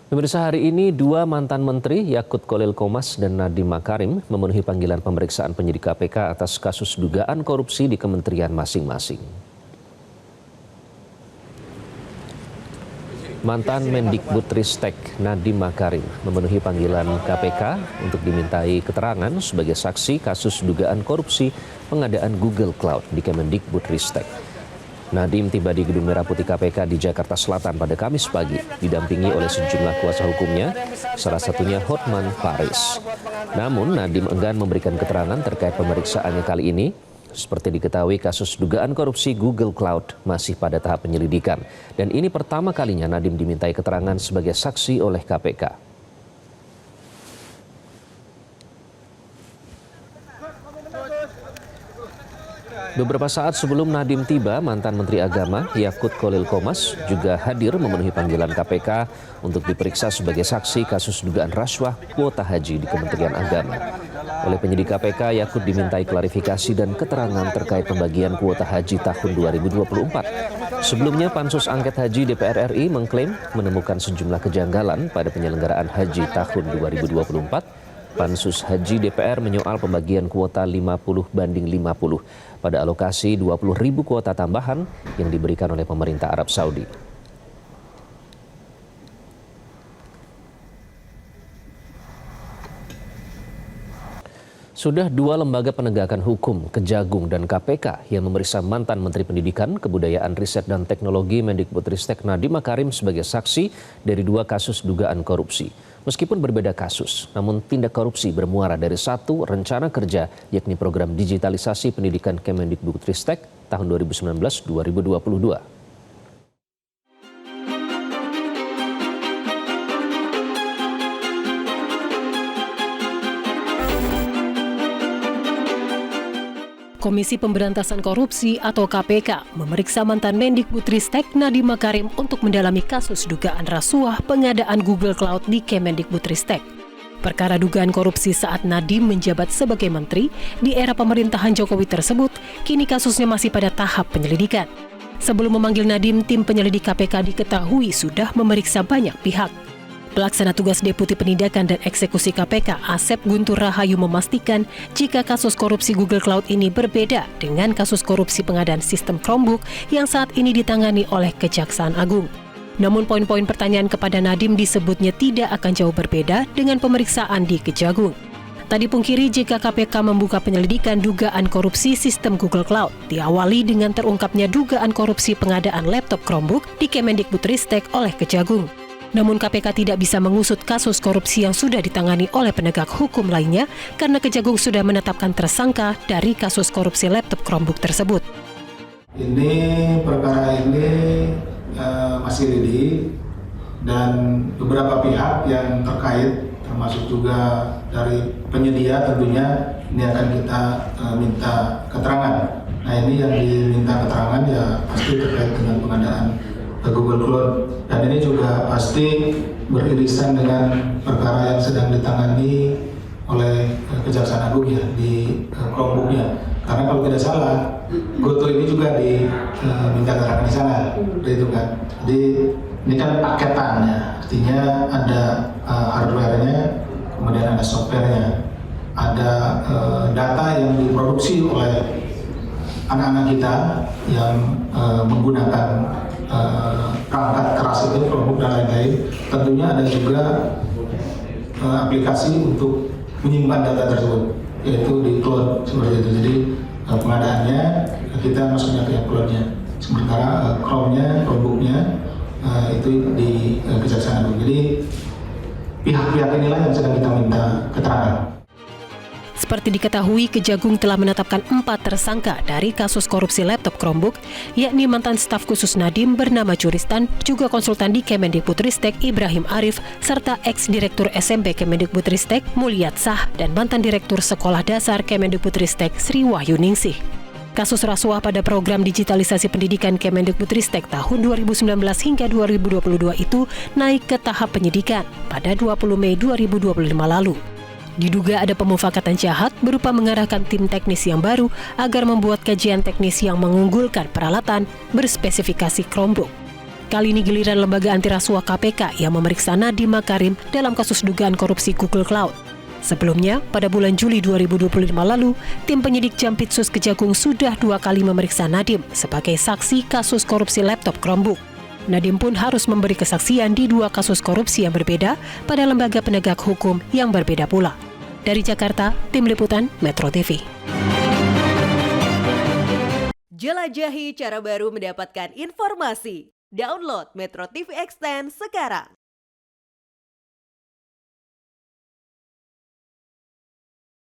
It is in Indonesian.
Pemirsa, hari ini dua mantan menteri Yakut Kholil Qomas dan Nadiem Makarim memenuhi panggilan pemeriksaan penyidik KPK atas kasus dugaan korupsi di kementerian masing-masing. Mantan Mendikbudristek Nadiem Makarim memenuhi panggilan KPK untuk dimintai keterangan sebagai saksi kasus dugaan korupsi pengadaan Google Cloud di Kemendikbudristek. Nadiem tiba di Gedung Merah Putih KPK di Jakarta Selatan pada Kamis pagi, didampingi oleh sejumlah kuasa hukumnya, salah satunya Hotman Paris. Namun Nadiem enggan memberikan keterangan terkait pemeriksaannya kali ini. Seperti diketahui, kasus dugaan korupsi Google Cloud masih pada tahap penyelidikan. Dan ini pertama kalinya Nadiem dimintai keterangan sebagai saksi oleh KPK. Beberapa saat sebelum Nadiem tiba, mantan Menteri Agama Yakut Kholil Qomas juga hadir memenuhi panggilan KPK untuk diperiksa sebagai saksi kasus dugaan rasuah kuota haji di Kementerian Agama. Oleh penyidik KPK, Yakut dimintai klarifikasi dan keterangan terkait pembagian kuota haji tahun 2024. Sebelumnya, Pansus Angket Haji DPR RI mengklaim menemukan sejumlah kejanggalan pada penyelenggaraan haji tahun 2024. Pansus Haji DPR menyoal pembagian kuota 50/50 pada alokasi 20.000 kuota tambahan yang diberikan oleh pemerintah Arab Saudi. Sudah dua lembaga penegakan hukum, Kejagung dan KPK, yang memeriksa mantan Menteri Pendidikan, Kebudayaan, Riset, dan Teknologi Mendikbudristek Nadiem Makarim sebagai saksi dari dua kasus dugaan korupsi. Meskipun berbeda kasus, namun tindak korupsi bermuara dari satu rencana kerja, yakni program digitalisasi pendidikan Kemendikbudristek tahun 2019-2022. Komisi Pemberantasan Korupsi atau KPK memeriksa mantan Mendikbudristek Nadiem Makarim untuk mendalami kasus dugaan rasuah pengadaan Google Cloud di Kemendikbudristek. Perkara dugaan korupsi saat Nadiem menjabat sebagai menteri di era pemerintahan Jokowi tersebut, kini kasusnya masih pada tahap penyelidikan. Sebelum memanggil Nadiem, tim penyelidik KPK diketahui sudah memeriksa banyak pihak. Pelaksana tugas Deputi Penindakan dan Eksekusi KPK Asep Guntur Rahayu memastikan jika kasus korupsi Google Cloud ini berbeda dengan kasus korupsi pengadaan sistem Chromebook yang saat ini ditangani oleh Kejaksaan Agung. Namun poin-poin pertanyaan kepada Nadiem disebutnya tidak akan jauh berbeda dengan pemeriksaan di Kejagung. Tadi pungkiri jika KPK membuka penyelidikan dugaan korupsi sistem Google Cloud diawali dengan terungkapnya dugaan korupsi pengadaan laptop Chromebook di Kemendikbudristek oleh Kejagung. Namun KPK tidak bisa mengusut kasus korupsi yang sudah ditangani oleh penegak hukum lainnya karena Kejagung sudah menetapkan tersangka dari kasus korupsi laptop Chromebook tersebut. Perkara ini masih lidik dan beberapa pihak yang terkait termasuk juga dari penyedia tentunya ini akan kita minta keterangan. Nah, ini yang diminta keterangan ya pasti terkait dengan pengadaan Google Cloud, dan ini juga pasti beririsan dengan perkara yang sedang ditangani oleh Kejaksaan Agung ya di Chromebook-nya. Karena kalau tidak salah, GoTo ini juga diminta keterangan di sana, itu kan. Jadi ini kan paketannya, artinya ada hardware-nya, kemudian ada software-nya, ada data yang diproduksi oleh anak-anak kita yang menggunakan perangkat keras itu, Chromebook dan lain-lain. Tentunya ada juga aplikasi untuk menyimpan data tersebut, yaitu di cloud seperti itu. Jadi pengadaannya kita masuknya ke cloud-nya, sementara Chromebook-nya itu di Kejaksaan Agung. Jadi pihak-pihak inilah yang sedang kita minta keterangan. Seperti diketahui, Kejagung telah menetapkan 4 tersangka dari kasus korupsi laptop Chromebook, yakni mantan staf khusus Nadiem bernama Juristan, juga konsultan di Kemendikbudristek Ibrahim Arif, serta ex-direktur SMP Kemendikbudristek Mulyatsah, dan mantan direktur Sekolah Dasar Kemendikbudristek Sri Wahyuningsih. Kasus rasuah pada program digitalisasi pendidikan Kemendikbudristek tahun 2019 hingga 2022 itu naik ke tahap penyidikan pada 20 Mei 2025 lalu. Diduga ada pemufakatan jahat berupa mengarahkan tim teknis yang baru agar membuat kajian teknis yang mengunggulkan peralatan berspesifikasi Chromebook. Kali ini giliran lembaga anti rasuah KPK yang memeriksa Nadiem Makarim dalam kasus dugaan korupsi Google Cloud. Sebelumnya, pada bulan Juli 2025 lalu, tim penyidik Jampitsus Kejagung sudah 2 kali memeriksa Nadiem sebagai saksi kasus korupsi laptop Chromebook. Nadiem pun harus memberi kesaksian di 2 kasus korupsi yang berbeda pada lembaga penegak hukum yang berbeda pula. Dari Jakarta, Tim Liputan Metro TV. Jelajahi cara baru mendapatkan informasi. Download Metro TV Extend sekarang.